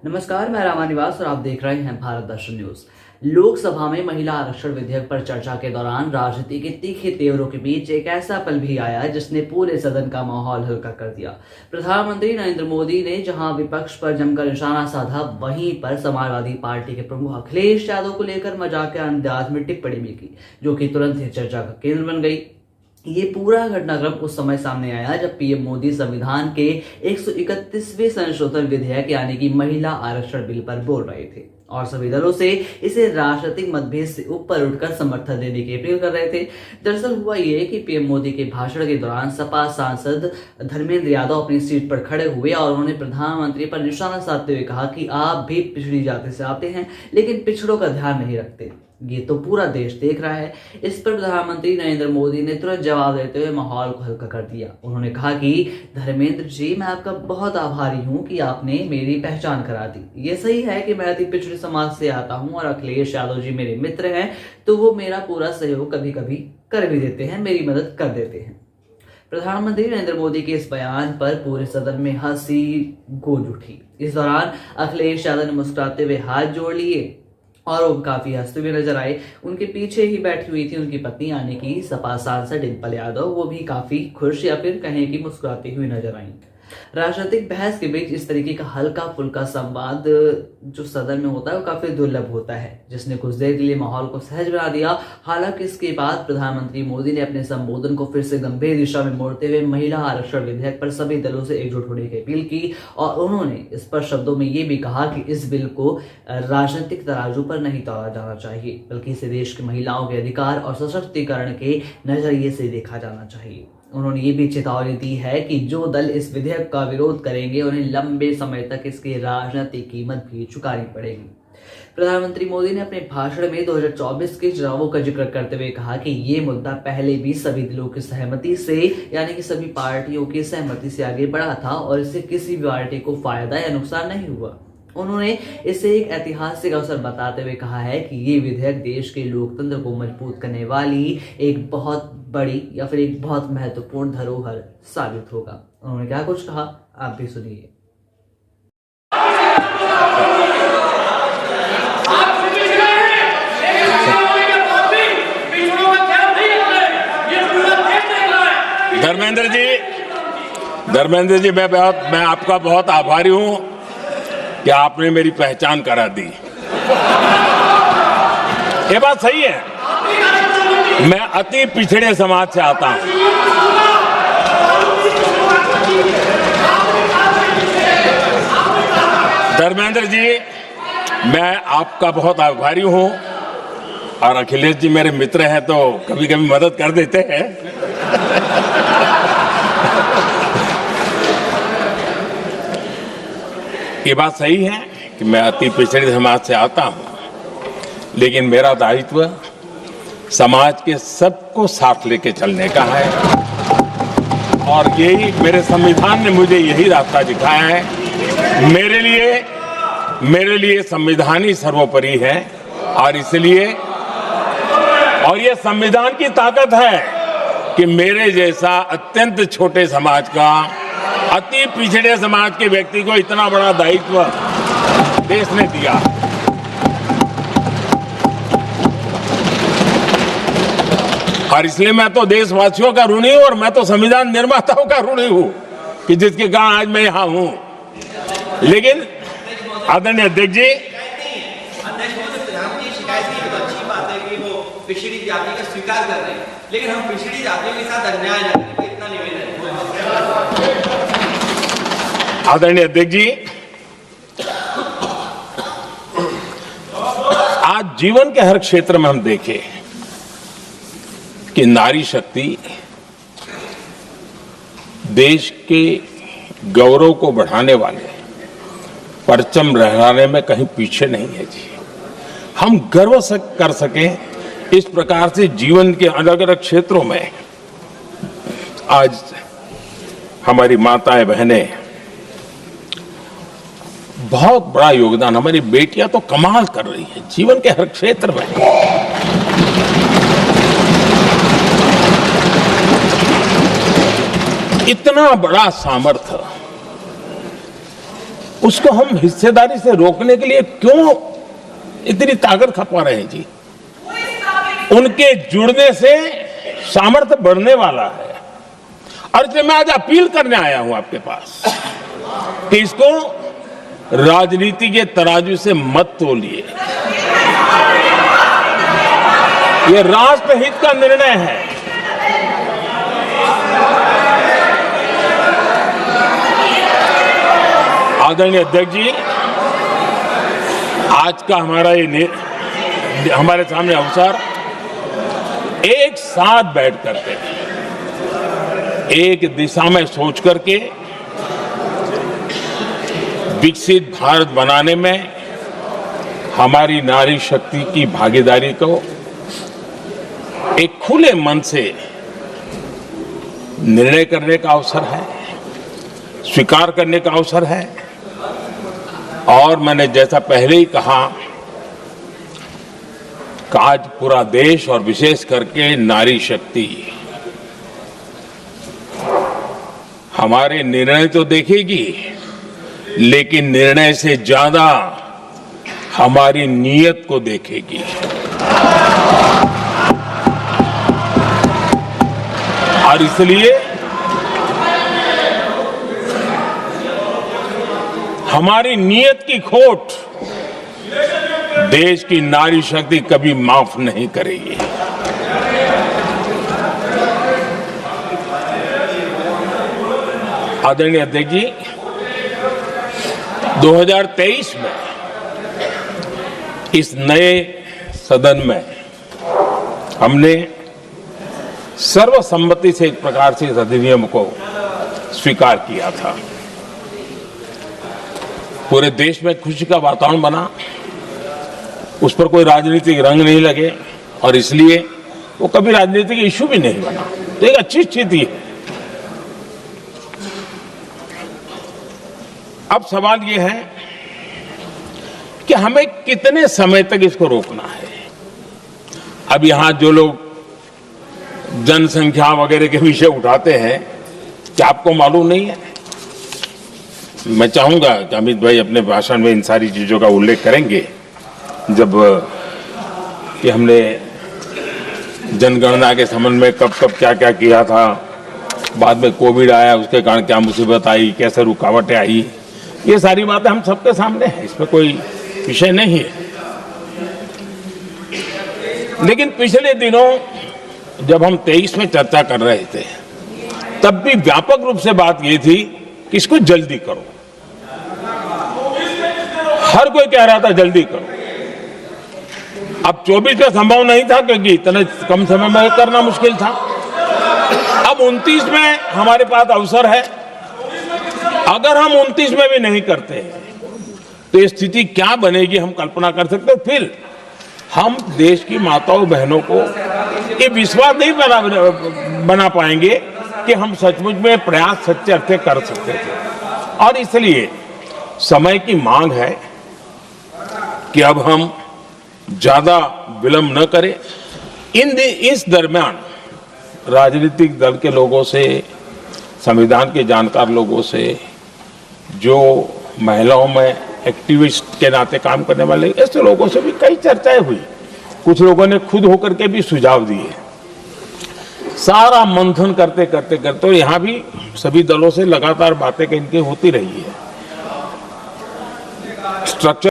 नमस्कार, मैं रामा निवास और आप देख रहे हैं भारत दर्शन न्यूज। लोकसभा में महिला आरक्षण विधेयक पर चर्चा के दौरान राजनीति के तीखे तेवरों के बीच एक ऐसा पल भी आया जिसने पूरे सदन का माहौल हल्का कर दिया। प्रधानमंत्री नरेंद्र मोदी ने जहां विपक्ष पर जमकर निशाना साधा, वहीं पर समाजवादी पार्टी के प्रमुख अखिलेश यादव को लेकर मजाकिया अंदाज में टिप्पणी भी की, जो कि तुरंत ही चर्चा का केंद्र बन गई। ये पूरा घटनाक्रम उस समय सामने आया जब पीएम मोदी संविधान के 131वें संशोधन विधेयक यानी कि महिला आरक्षण बिल पर बोल रहे थे और सभी दलों से इसे राजनीतिक मतभेद से ऊपर उठकर समर्थन देने की अपील कर रहे थे। दरअसल हुआ ये कि पीएम मोदी के भाषण के दौरान सपा सांसद धर्मेंद्र यादव अपनी सीट पर खड़े हुए और उन्होंने प्रधानमंत्री पर निशाना साधते हुए कहा कि आप भी पिछड़ी जाति से आते हैं लेकिन पिछड़ों का ध्यान नहीं रखते। ये तो पूरा देश देख रहा है। इस पर प्रधानमंत्री नरेंद्र मोदी ने तुरंत जवाब देते हुए माहौल को हल्का कर दिया। उन्होंने कहा कि धर्मेंद्र जी, मैं आपका बहुत आभारी हूं कि आपने मेरी पहचान करा दी। ये सही है कि मैं अति पिछड़े समाज से आता हूं और अखिलेश यादव जी मेरे मित्र हैं, तो वो मेरा पूरा सहयोग कभी कभी कर भी देते हैं, मेरी मदद कर देते हैं। प्रधानमंत्री नरेंद्र मोदी के इस बयान पर पूरे सदन में हंसी गूंज उठी। इस दौरान अखिलेश यादव ने मुस्कुराते हुए हाथ जोड़ लिए और वो काफी हंसते हुए नजर आए। उनके पीछे ही बैठी हुई थी उनकी पत्नी यानी कि सपा सांसद डिंपल यादव, वो भी काफी खुश या फिर कहें कि मुस्कुराती हुई नजर आई। राजनीतिक बहस के बीच इस तरीके का हल्का फुल्का संवाद जो सदन में होता है वो काफी दुर्लभ होता है, जिसने कुछ देर के लिए माहौल को सहज बना दिया। हालांकि इसके बाद प्रधानमंत्री मोदी ने अपने संबोधन को फिर से गंभीर दिशा में मोड़ते हुए महिला आरक्षण विधेयक पर सभी दलों से एकजुट होने की अपील की और उन्होंने स्पष्ट शब्दों में ये भी कहा कि इस बिल को राजनीतिक तराजू पर नहीं तोला जाना चाहिए, बल्कि इसे देश की महिलाओं के अधिकार और सशक्तिकरण के नजरिए से देखा जाना चाहिए। उन्होंने ये भी चेतावनी दी है कि जो दल इस विधेयक का विरोध करेंगे उन्हें लंबे समय तक इसकी राजनीतिक कीमत भी चुकानी पड़ेगी। प्रधानमंत्री मोदी ने अपने भाषण में 2024 के चुनावों का जिक्र करते हुए कहा कि ये मुद्दा पहले भी सभी दलों की सहमति से यानी कि सभी पार्टियों की सहमति से आगे बढ़ा था और इससे किसी भी पार्टी को फायदा या नुकसान नहीं हुआ। उन्होंने इसे एक ऐतिहासिक अवसर बताते हुए कहा है कि ये विधेयक देश के लोकतंत्र को मजबूत करने वाली एक बहुत बड़ी या फिर एक बहुत महत्वपूर्ण धरोहर साबित होगा। उन्होंने क्या कुछ कहा, आप भी सुनिए। धर्मेंद्र जी, मैं आपका बहुत आभारी हूं कि आपने मेरी पहचान करा दी। ये बात सही है, मैं अति पिछड़े समाज से आता हूं। धर्मेंद्र जी, मैं आपका बहुत आभारी हूं और अखिलेश जी मेरे मित्र हैं तो कभी कभी मदद कर देते हैं। ये बात सही है कि मैं अति पिछड़े समाज से आता हूं, लेकिन मेरा दायित्व समाज के सबको साथ लेके चलने का है और यही मेरे संविधान ने मुझे यही रास्ता दिखाया है। मेरे लिए संविधान ही सर्वोपरि है और इसलिए ये संविधान की ताकत है कि मेरे जैसा अत्यंत छोटे समाज का, अति पिछड़े समाज के व्यक्ति को इतना बड़ा दायित्व देश ने दिया। और इसलिए मैं तो देशवासियों का ऋणी हूं और मैं तो संविधान निर्माताओं का ऋणी हूं कि जिसके कारण आज मैं यहां हूं। लेकिन आदरणीय अध्यक्ष जी, पिछड़ी जाति का स्वीकार कर रहे हैं, लेकिन हम पिछड़ी जातियों के साथ अन्याय न करें, इतना निवेदन है। आदरणीय अध्यक्ष जी, आज जीवन के हर क्षेत्र में हम देखें कि नारी शक्ति देश के गौरव को बढ़ाने वाले परचम लहराने में कहीं पीछे नहीं है जी। हम गर्व कर सकें इस प्रकार से जीवन के अलग अलग क्षेत्रों में आज हमारी माताएं बहनें बहुत बड़ा योगदान, हमारी बेटियां तो कमाल कर रही हैं जीवन के हर क्षेत्र में। इतना बड़ा सामर्थ्य उसको हम हिस्सेदारी से रोकने के लिए क्यों इतनी ताकत खपा रहे हैं जी? उनके जुड़ने से सामर्थ्य बढ़ने वाला है। और इसलिए मैं आज अपील करने आया हूं आपके पास कि इसको राजनीति के तराजू से मत तोलिए। यह राष्ट्रहित का निर्णय है। आदरणीय अध्यक्ष जी, आज का हमारे सामने अवसर एक साथ बैठ करके एक दिशा में सोच करके विकसित भारत बनाने में हमारी नारी शक्ति की भागीदारी को एक खुले मन से निर्णय करने का अवसर है, स्वीकार करने का अवसर है। और मैंने जैसा पहले ही कहा कि आज पूरा देश और विशेष करके नारी शक्ति हमारे निर्णय तो देखेगी, लेकिन निर्णय से ज्यादा हमारी नीयत को देखेगी। और इसलिए हमारी नीयत की खोट देश की नारी शक्ति कभी माफ नहीं करेगी। आदरणीय अध्यक्ष जी, 2023 में इस नए सदन में हमने सर्वसम्मति से एक प्रकार से इस अधिनियम को स्वीकार किया था। पूरे देश में खुशी का वातावरण बना, उस पर कोई राजनीतिक रंग नहीं लगे और इसलिए वो कभी राजनीतिक इश्यू भी नहीं बना। तो एक अच्छी स्थिति है। अब सवाल ये है कि हमें कितने समय तक इसको रोकना है। अब यहां जो लोग जनसंख्या वगैरह के विषय उठाते हैं, क्या आपको मालूम नहीं है? मैं चाहूंगा कि अमित भाई अपने भाषण में इन सारी चीजों का उल्लेख करेंगे, जब कि हमने जनगणना के संबंध में कब कब क्या क्या किया था, बाद में कोविड आया, उसके कारण क्या मुसीबत आई, कैसे रुकावटें आई, ये सारी बातें हम सबके सामने हैं, इसमें कोई विषय नहीं है। लेकिन पिछले दिनों जब हम 23 में चर्चा कर रहे थे, तब भी व्यापक रूप से बात ये थी कि इसको जल्दी करो। हर कोई कह रहा था जल्दी करो। अब 24 में संभव नहीं था क्योंकि इतने कम समय में करना मुश्किल था। अब 29 में हमारे पास अवसर है। अगर हम 29 में भी नहीं करते तो ये स्थिति क्या बनेगी हम कल्पना कर सकते। फिर हम देश की माताओं बहनों को ये विश्वास नहीं बना पाएंगे कि हम सचमुच में प्रयास सच्चे अर्थ कर सकते थे। और इसलिए समय की मांग है कि अब हम ज्यादा विलंब न करें। इस दरमियान राजनीतिक दल के लोगों से, संविधान के जानकार लोगों से, जो महिलाओं में एक्टिविस्ट के नाते काम करने वाले ऐसे लोगों से भी कई चर्चाएं हुई। कुछ लोगों ने खुद होकर के भी सुझाव दिए। सारा मंथन करते करते करते और यहाँ भी सभी दलों से लगातार बातें इनकी होती रही है। स्ट्रक्चर